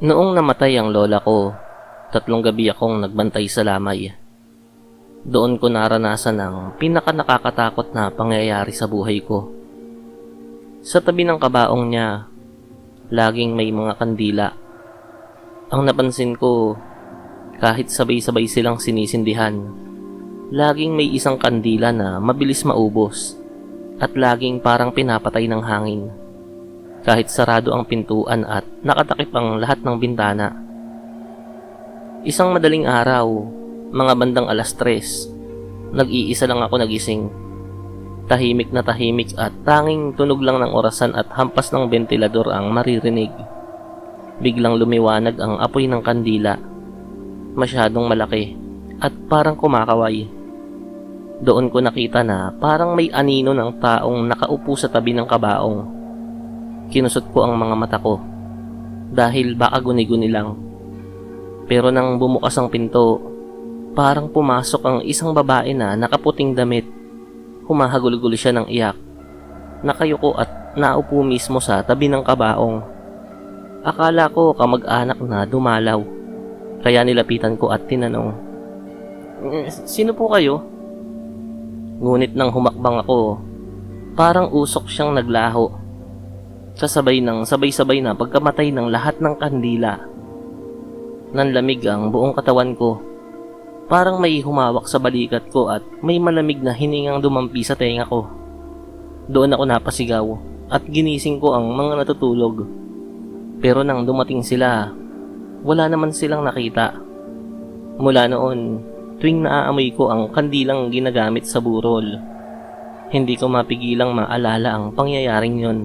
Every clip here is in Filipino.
Noong namatay ang lola ko, 3 gabi akong nagbantay sa lamay. Doon ko naranasan ang pinakanakakatakot na pangyayari sa buhay ko. Sa tabi ng kabaong niya, laging may mga kandila. Ang napansin ko, kahit sabay-sabay silang sinisindihan, laging may isang kandila na mabilis maubos at laging parang pinapatay ng hangin. Kahit sarado ang pintuan at nakatakip ang lahat ng bintana. Isang madaling araw, mga bandang 3:00, nag-iisa lang ako nagising. Tahimik na tahimik at tanging tunog lang ng orasan at hampas ng bentilador ang maririnig. Biglang lumiwanag ang apoy ng kandila. Masyadong malaki at parang kumakaway. Doon ko nakita na parang may anino ng taong nakaupo sa tabi ng kabaong. Kinusot ko ang mga mata ko dahil baka guni-guni lang. Pero nang bumukas ang pinto, parang pumasok ang isang babae na nakaputing damit. Humahagulgul siya ng iyak. Nakayuko at naupo mismo sa tabi ng kabaong. Akala ko kamag-anak na dumalaw. Kaya nilapitan ko at tinanong, "Sino po kayo?" Ngunit nang humakbang ako, parang usok siyang naglaho. Kasabay ng sabay-sabay na pagkamatay ng lahat ng kandila. Nanlamig ang buong katawan ko. Parang may humawak sa balikat ko at may malamig na hiningang dumampi sa tenga ko. Doon ako napasigaw at ginising ko ang mga natutulog. Pero nang dumating sila, wala naman silang nakita. Mula noon, tuwing naaamoy ko ang kandilang ginagamit sa burol, hindi ko mapigilang maalala ang pangyayaring yon.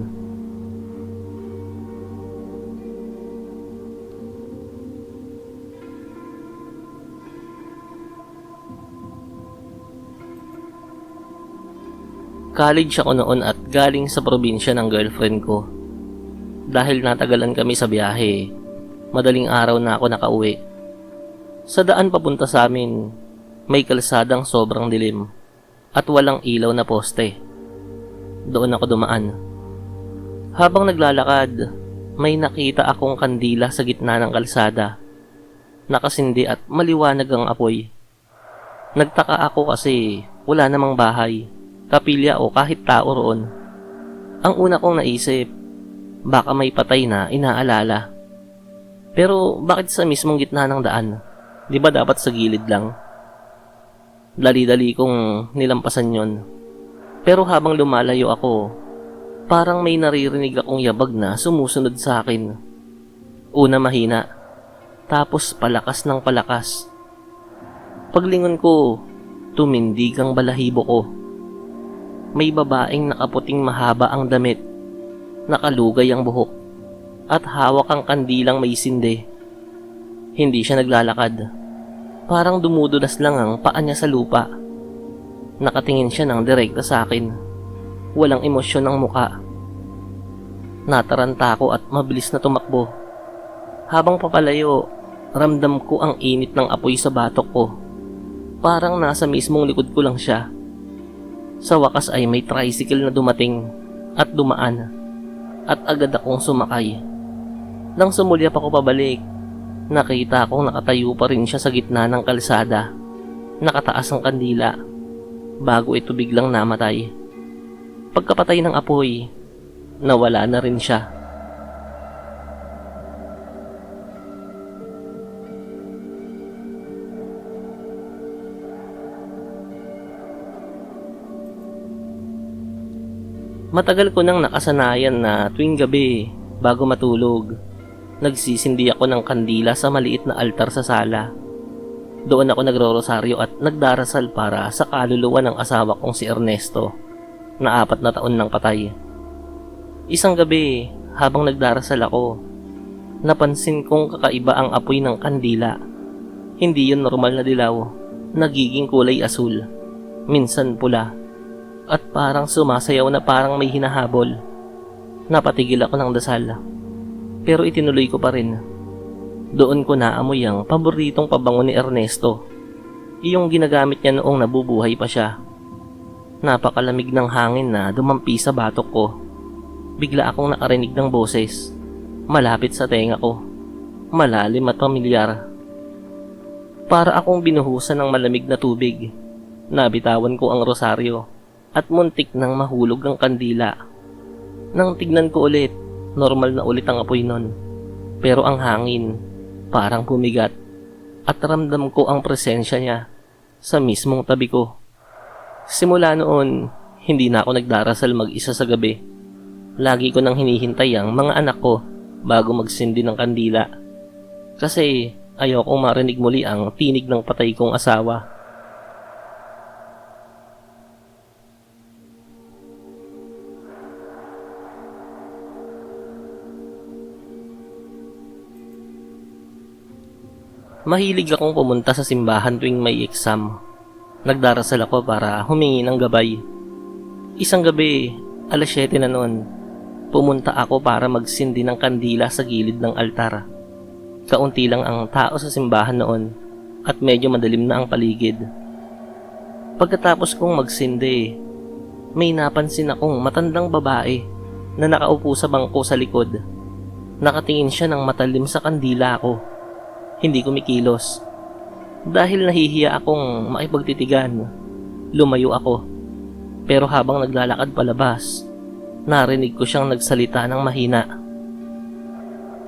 College ako noon at galing sa probinsya ng girlfriend ko. Dahil natagalan kami sa biyahe, madaling araw na ako nakauwi. Sa daan papunta sa amin, may kalsadang sobrang dilim at walang ilaw na poste. Doon ako dumaan. Habang naglalakad, may nakita akong kandila sa gitna ng kalsada. Nakasindi at maliwanag ang apoy. Nagtaka ako kasi wala namang bahay, kapilya o kahit tao roon. Ang una kong naisip, baka may patay na inaalala. Pero bakit sa mismong gitna ng daan? Di ba dapat sa gilid lang? Dali-dali kong nilampasan yon. Pero habang lumalayo ako, parang may naririnig akong yabag na sumusunod sa akin. Una mahina, tapos palakas ng palakas. Paglingon ko, tumindig ang balahibo ko. May babaeng nakaputing mahaba ang damit, nakalugay ang buhok, at hawak ang kandilang may sinde. Hindi siya naglalakad. Parang dumudulas lang ang paa niya sa lupa. Nakatingin siya ng direkta sa akin. Walang emosyon ang muka. Nataranta ako at mabilis na tumakbo. Habang papalayo, ramdam ko ang init ng apoy sa batok ko. Parang nasa mismong likod ko lang siya. Sa wakas ay may tricycle na dumating at dumaan at agad akong sumakay. Nang sumulyap ako pabalik, nakita akong nakatayo pa rin siya sa gitna ng kalsada. Nakataas ang kandila bago ito biglang namatay. Pagkapatay ng apoy, nawala na rin siya. Matagal ko nang nakasanayan na tuwing gabi, bago matulog, nagsisindi ako ng kandila sa maliit na altar sa sala. Doon ako nagro-rosaryo at nagdarasal para sa kaluluwa ng asawa kong si Ernesto, na 4 na taon nang patay. Isang gabi, habang nagdarasal ako, napansin kong kakaiba ang apoy ng kandila. Hindi yun normal na dilaw, nagiging kulay asul, minsan pula, at parang sumasayaw na parang may hinahabol. Napatigil ako ng dasal, pero itinuloy ko pa rin. Doon ko naamoy ang paboritong pabango ni Ernesto, iyong ginagamit niya noong nabubuhay pa siya. Napakalamig ng hangin na dumampi sa batok ko. Bigla akong nakarinig ng boses, malapit sa tenga ko. malalim at pamilyar. Para akong binuhusan ng malamig na tubig. Nabitawan ko ang rosaryo at muntik nang mahulog ang kandila. Nang tignan ko ulit, normal na ulit ang apoy nun. Pero ang hangin, parang bumigat at ramdam ko ang presensya niya sa mismong tabi ko. Simula noon, hindi na ako nagdarasal mag-isa sa gabi. Lagi ko nang hinihintay ang mga anak ko bago magsindi ng kandila. Kasi ayokong marinig muli ang tinig ng patay kong asawa. Mahilig akong pumunta sa simbahan tuwing may exam. Nagdarasal ako para humingi ng gabay. Isang gabi, 7:00 na noon, pumunta ako para magsindi ng kandila sa gilid ng altar. Kaunti lang ang tao sa simbahan noon at medyo madilim na ang paligid. Pagkatapos kong magsindi, may napansin akong matandang babae na nakaupo sa bangko sa likod. Nakatingin siya ng matalim sa kandila ko. Hindi kumikilos. Dahil nahihiya akong makipagtitigan, lumayo ako. Pero habang naglalakad palabas, narinig ko siyang nagsalita ng mahina.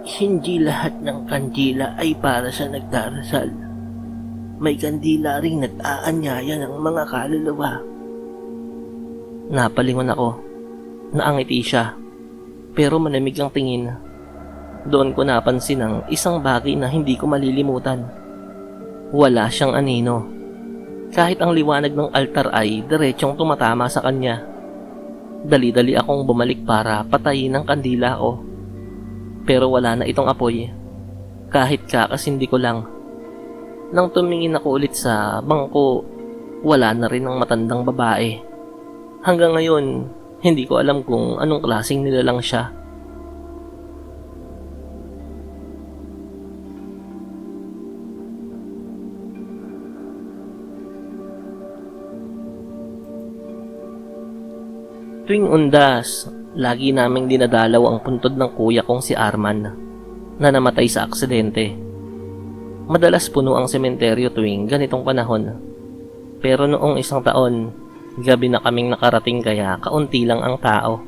Hindi lahat ng kandila ay para sa nagdarasal. May kandila ring nag-aanyaya ng mga kaluluwa. Napalingon ako. Naangiti siya. Pero manamig ang tingin. Doon ko napansin ang isang bagay na hindi ko malilimutan. Wala siyang anino. Kahit ang liwanag ng altar ay diretsyong tumatama sa kanya. Dali-dali akong bumalik para patayin ang kandila ko. Pero wala na itong apoy. Kahit kakasindi ko lang. Nang tumingin ako ulit sa bangko, wala na rin ang matandang babae. Hanggang ngayon, hindi ko alam kung anong klaseng nilalang siya. Tuwing undas, lagi naming dinadalaw ang puntod ng kuya kong si Arman na namatay sa aksidente. Madalas puno ang sementeryo tuwing ganitong panahon. Pero noong isang taon, gabi na kaming nakarating kaya kaunti lang ang tao.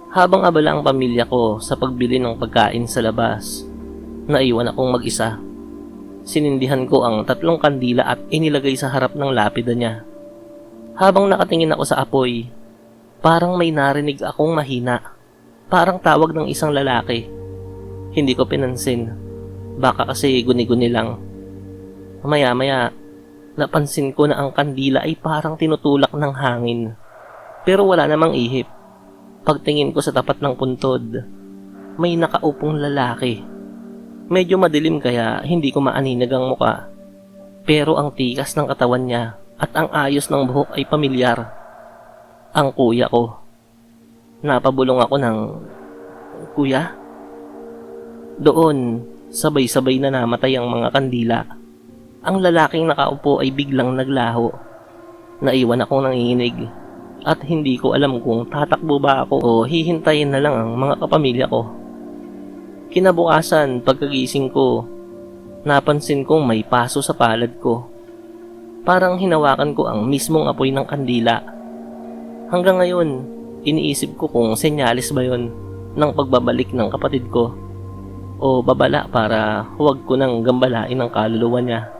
Habang abala ang pamilya ko sa pagbili ng pagkain sa labas, naiwan akong mag-isa. Sinindihan ko ang 3 kandila at inilagay sa harap ng lapida niya. Habang nakatingin ako sa apoy, parang may narinig akong mahina. Parang tawag ng isang lalaki. Hindi ko pinansin. Baka kasi guni-guni lang. Maya-maya, napansin ko na ang kandila ay parang tinutulak ng hangin. Pero wala namang ihip. Pagtingin ko sa tapat ng puntod, may nakaupong lalaki. Medyo madilim kaya hindi ko maaninag ang muka. Pero ang tikas ng katawan niya at ang ayos ng buhok ay pamilyar. Ang kuya ko. Napabulong ako ng, Kuya? Doon, sabay-sabay na namatay ang mga kandila. Ang lalaking nakaupo ay biglang naglaho. Naiwan akong nanginginig at hindi ko alam kung tatakbo ba ako o hihintayin na lang ang mga kapamilya ko. Kinabukasan, pagkagising ko, napansin kong may paso sa palad ko. Parang hinawakan ko ang mismong apoy ng kandila. Hanggang ngayon, iniisip ko kung senyalis ba yon ng pagbabalik ng kapatid ko o babala para huwag ko nang gambalain ang kaluluwa niya.